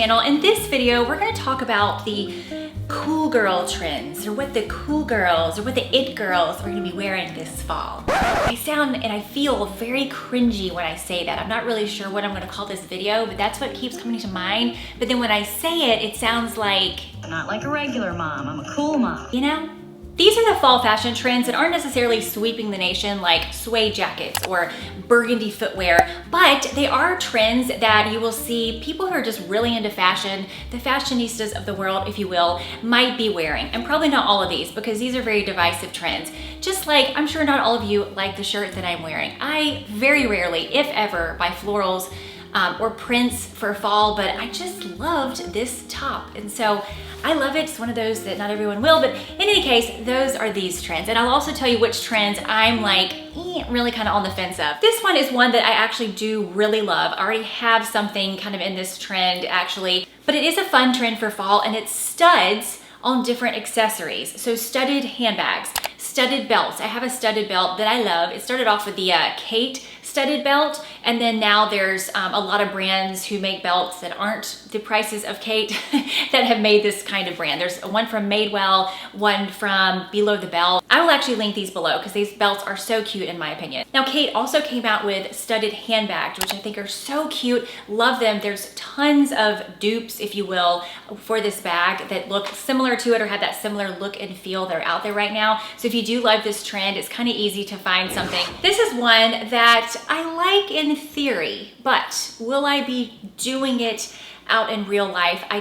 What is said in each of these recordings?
channel. In this video, we're gonna talk about the cool girl trends, or what the cool girls, or what the it girls are gonna be wearing this fall. I sound and I feel very cringy when I say that. I'm not really sure what I'm gonna call this video, but that's what keeps coming to mind. But then when I say it, it sounds like, I'm not like a regular mom, I'm a cool mom. you know? These are the fall fashion trends that aren't necessarily sweeping the nation like suede jackets or burgundy footwear, but they are trends that you will see people who are just really into fashion, the fashionistas of the world, if you will, might be wearing. And probably not all of these, because these are very divisive trends. Just like, I'm sure not all of you like the shirt that I'm wearing. I very rarely, if ever, buy florals or prints for fall, but I just loved this top. And so I love it. It's one of those that not everyone will, but in any case, those are these trends. And I'll also tell you which trends I'm like, really kind of on the fence of. This one is one that I actually do really love. I already have something kind of in this trend actually, but it is a fun trend for fall, and it's studs on different accessories. So studded handbags, studded belts. I have a studded belt that I love. It started off with the Kate studded belt, and then now there's a lot of brands who make belts that aren't the prices of Kate that have made this kind of brand. There's one from Madewell, one from Below the Belt. I will actually link these below because these belts are so cute in my opinion. Now Kate also came out with studded handbags, which I think are so cute. Love them. There's tons of dupes, if you will, for this bag that look similar to it or have that similar look and feel that are out there right now. So if you do love this trend, it's kind of easy to find something. This is one that I like in theory, but will I be doing it out in real life? I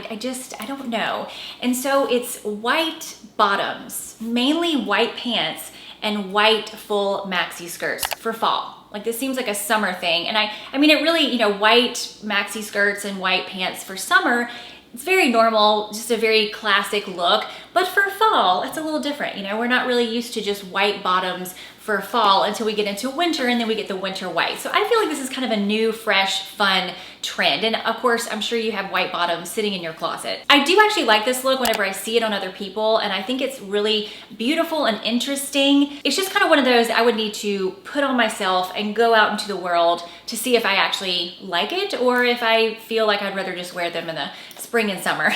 don't know. And so it's white bottoms, mainly white pants, and white full maxi skirts for fall. Like this seems like a summer thing. And I mean, it really, you know, white maxi skirts and white pants for summer, it's very normal, just a very classic look. But for fall, it's a little different. You know, we're not really used to just white bottoms for fall until we get into winter, and then we get the winter white. So I feel like this is kind of a new, fresh, fun trend. And of course, I'm sure you have white bottoms sitting in your closet. I do actually like this look whenever I see it on other people, and I think it's really beautiful and interesting. It's just kind of one of those I would need to put on myself and go out into the world to see if I actually like it, or if I feel like I'd rather just wear them in the spring and summer.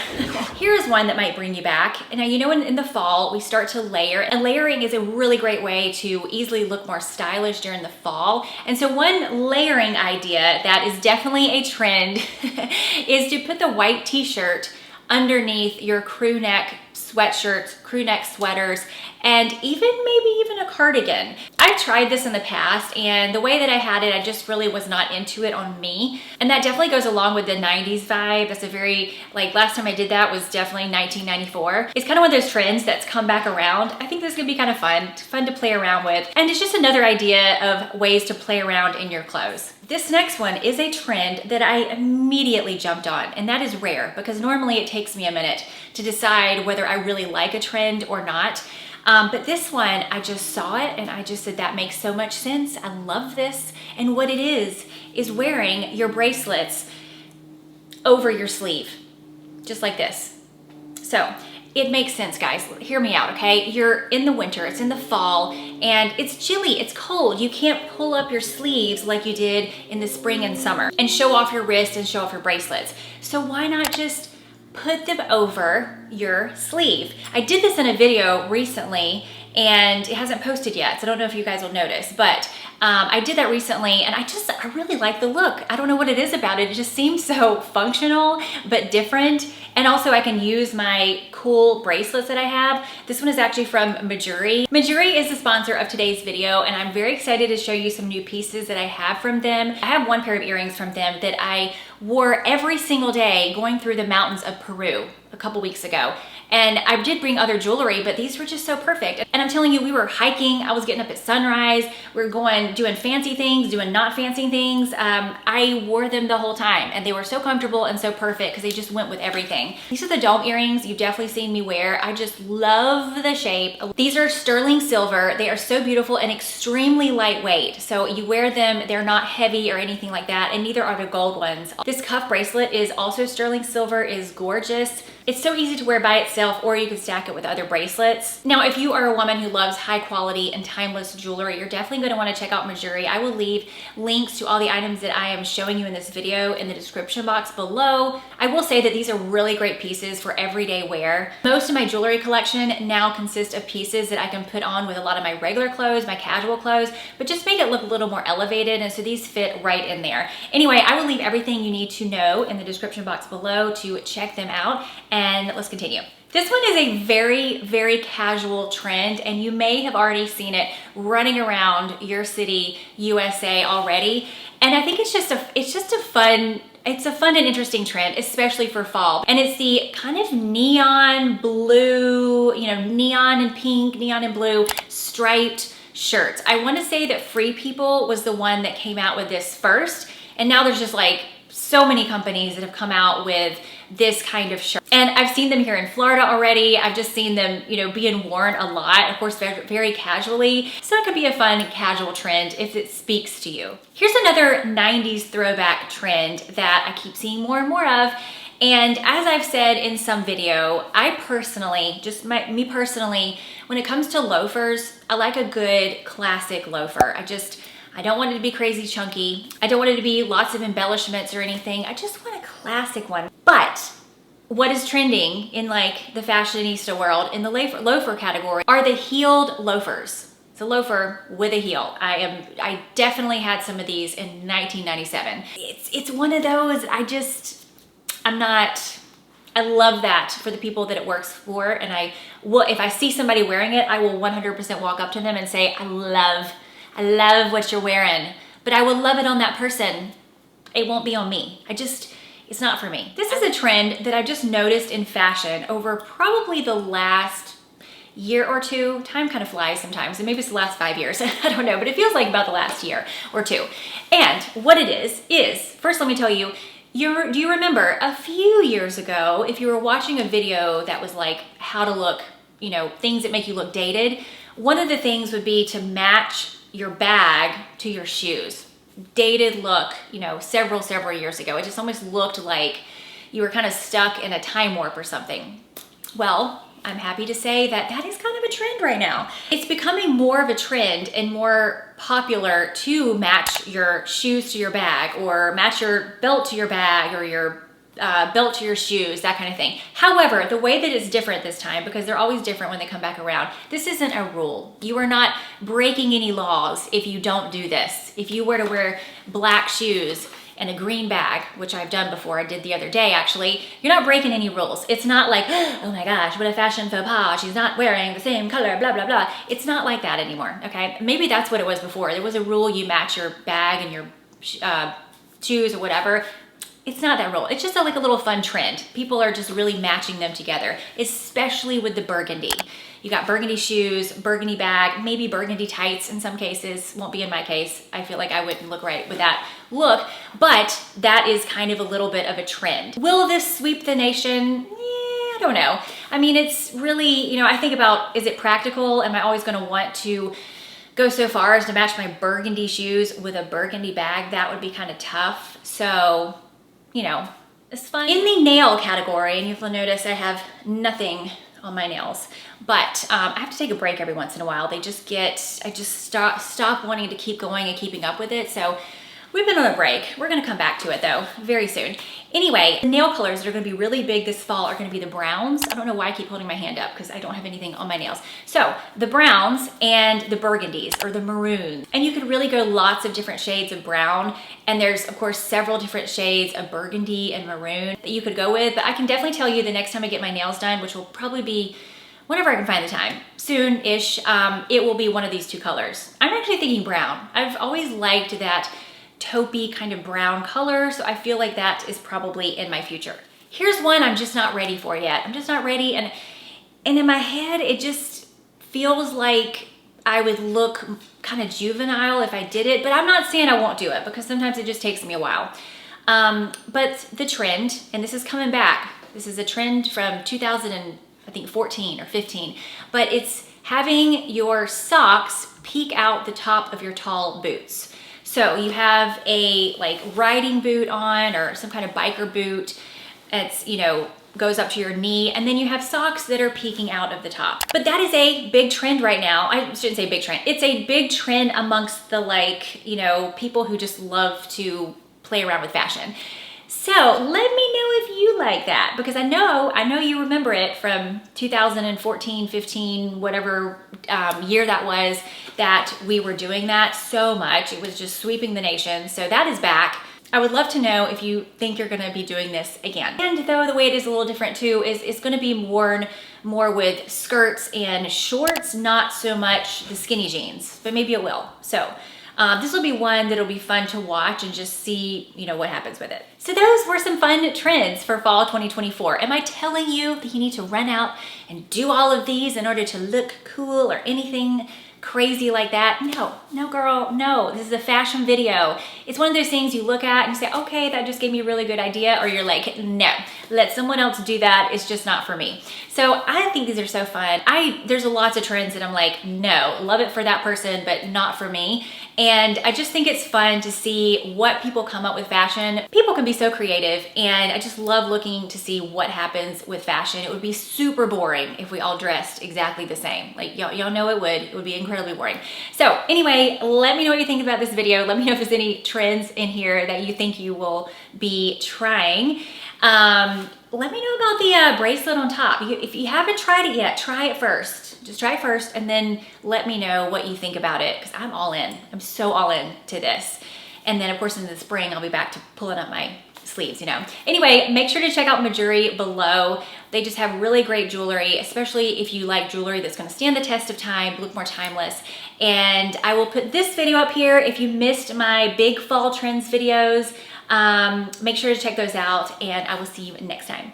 Here's one that might bring you back. Now, you know, in the fall, we start to layer, and layering is a really great way to easily look more stylish during the fall. And so one layering idea that is definitely a trend is to put the white t-shirt underneath your crew neck sweatshirts, crew neck sweaters, and maybe even a cardigan. I've tried this in the past, and the way that I had it, I just really was not into it on me. And that definitely goes along with the 90s vibe. That's a very, like, last time I did that was definitely 1994. It's kind of one of those trends that's come back around. I think this is gonna be kind of fun to play around with. And it's just another idea of ways to play around in your clothes. This next one is a trend that I immediately jumped on, and that is rare, because normally it takes me a minute to decide whether I really like a trend or not. But this one, I just saw it and I just said, that makes so much sense. I love this. And what it is wearing your bracelets over your sleeve, just like this. So it makes sense, guys. Hear me out, okay? You're in the winter, it's in the fall, and it's chilly, it's cold. You can't pull up your sleeves like you did in the spring and summer and show off your wrist and show off your bracelets. So why not just put them over your sleeve? I did this in a video recently, and it hasn't posted yet, so I don't know if you guys will notice, but I did that recently, and I really like the look. I don't know what it is about it. It just seems so functional, but different. And also I can use my cool bracelets that I have. This one is actually from Majuri. Majuri is the sponsor of today's video, and I'm very excited to show you some new pieces that I have from them. I have one pair of earrings from them that I wore every single day going through the mountains of Peru a couple weeks ago. And I did bring other jewelry, but these were just so perfect. And I'm telling you, we were hiking. I was getting up at sunrise. We were doing fancy things, doing not fancy things. I wore them the whole time, and they were so comfortable and so perfect because they just went with everything. These are the dome earrings you've definitely seen me wear. I just love the shape. These are sterling silver. They are so beautiful and extremely lightweight. So you wear them, they're not heavy or anything like that, and neither are the gold ones. This cuff bracelet is also sterling silver, is gorgeous. It's so easy to wear by itself, or you can stack it with other bracelets. Now, if you are a woman who loves high quality and timeless jewelry, you're definitely going to want to check out Mejuri. I will leave links to all the items that I am showing you in this video in the description box below. I will say that these are really great pieces for everyday wear. Most of my jewelry collection now consists of pieces that I can put on with a lot of my regular clothes, my casual clothes, but just make it look a little more elevated, and so these fit right in there. Anyway, I will leave everything you need to know in the description box below to check them out, and let's continue. This one is a very, very casual trend, and you may have already seen it running around your city, USA already. And I think it's just a fun and interesting trend, especially for fall. And it's the kind of neon blue, you know, neon and pink, neon and blue striped shirts. I want to say that Free People was the one that came out with this first, and now there's just like so many companies that have come out with this kind of shirt. And I've seen them here in Florida already. I've just seen them, you know, being worn a lot, of course, very, very casually. So it could be a fun casual trend if it speaks to you. Here's another 90s throwback trend that I keep seeing more and more of. And as I've said in some video, I personally, me personally, when it comes to loafers, I like a good classic loafer. I don't want it to be crazy chunky. I don't want it to be lots of embellishments or anything. I just want a classic one. But what is trending in like the fashionista world in the loafer category are the heeled loafers. It's a loafer with a heel. I definitely had some of these in 1997. It's one of those, I love that for the people that it works for. And if I see somebody wearing it, I will 100% walk up to them and say, I love what you're wearing, but I will love it on that person. It won't be on me. It's not for me. This is a trend that I've just noticed in fashion over probably the last year or two. Time kind of flies sometimes, and maybe it's the last 5 years. I don't know, but it feels like about the last year or two. And what it is, first let me tell you, do you remember a few years ago, if you were watching a video that was like how to look, you know, things that make you look dated, one of the things would be to match your bag to your shoes. Dated look, you know, several years ago. It just almost looked like you were kind of stuck in a time warp or something. Well, I'm happy to say that that is kind of a trend right now. It's becoming more of a trend and more popular to match your shoes to your bag, or match your belt to your bag, or your belt to your shoes, that kind of thing. However, the way that it's different this time, because they're always different when they come back around, this isn't a rule. You are not breaking any laws if you don't do this. If you were to wear black shoes and a green bag, which I've done before, I did the other day actually, you're not breaking any rules. It's not like, oh my gosh, what a fashion faux pas, she's not wearing the same color, blah, blah, blah. It's not like that anymore, okay? Maybe that's what it was before. There was a rule, you match your bag and your shoes or whatever. It's not that rule. It's just like a little fun trend. People are just really matching them together, especially with the burgundy. You got burgundy shoes, burgundy bag, maybe burgundy tights in some cases. Won't be in my case. I feel like I wouldn't look right with that look, but that is kind of a little bit of a trend. Will this sweep the nation? I don't know. I mean, it's really, you know, I think about, is it practical? Am I always gonna want to go so far as to match my burgundy shoes with a burgundy bag? That would be kind of tough. So, you know, it's fun. In the nail category, and you'll notice I have nothing on my nails, but I have to take a break every once in a while. I just stop wanting to keep going and keeping up with it. So we've been on a break. We're gonna come back to it though, very soon. Anyway, the nail colors that are gonna be really big this fall are gonna be the browns. I don't know why I keep holding my hand up because I don't have anything on my nails. So the browns and the burgundies, or the maroons. And you could really go lots of different shades of brown. And there's of course several different shades of burgundy and maroon that you could go with. But I can definitely tell you the next time I get my nails done, which will probably be whenever I can find the time, soon-ish, it will be one of these two colors. I'm actually thinking brown. I've always liked that taupey kind of brown color, so I feel like that is probably in my future. Here's one I'm just not ready for yet. I'm just not ready, and in my head it just feels like I would look kind of juvenile if I did it, but I'm not saying I won't do it because sometimes it just takes me a while. But the trend, and this is coming back, this is a trend from 2014 or 15, but it's having your socks peek out the top of your tall boots. So you have a like riding boot on, or some kind of biker boot. It's, you know, goes up to your knee, and then you have socks that are peeking out of the top. But that is a big trend right now. I shouldn't say big trend. It's a big trend amongst the people who just love to play around with fashion. So let me know if you like that, because I know you remember it from 2014, 15, whatever year that was, that we were doing that so much. It was just sweeping the nation. So that is back. I would love to know if you think you're gonna be doing this again. And though the way it is a little different too, is it's gonna be worn more with skirts and shorts, not so much the skinny jeans, but maybe it will. So this will be one that'll be fun to watch and just see, what happens with it. So those were some fun trends for fall 2024. Am I telling you that you need to run out and do all of these in order to look cool or anything crazy like that? No girl, no. This is a fashion video. It's one of those things you look at and you say, okay, that just gave me a really good idea, or you're like, no, let someone else do that. It's just not for me. So I think these are so fun. There's lots of trends that I'm like, no, love it for that person, but not for me. And I just think it's fun to see what people come up with fashion. People can be so creative, and I just love looking to see what happens with fashion. It would be super boring if we all dressed exactly the same. Like y'all know it would. It would be incredibly boring. So anyway, let me know what you think about this video. Let me know if there's any trends in here that you think you will be trying. Let me know about the bracelet on top. If you haven't tried it yet, try it first. Just try it first, and then let me know what you think about it, because I'm all in. I'm so all in to this. And then of course in the spring, I'll be back to pulling up my sleeves, Anyway, make sure to check out Mejuri below. They just have really great jewelry, especially if you like jewelry that's gonna stand the test of time, look more timeless. And I will put this video up here. If you missed my big fall trends videos, make sure to check those out, and I will see you next time.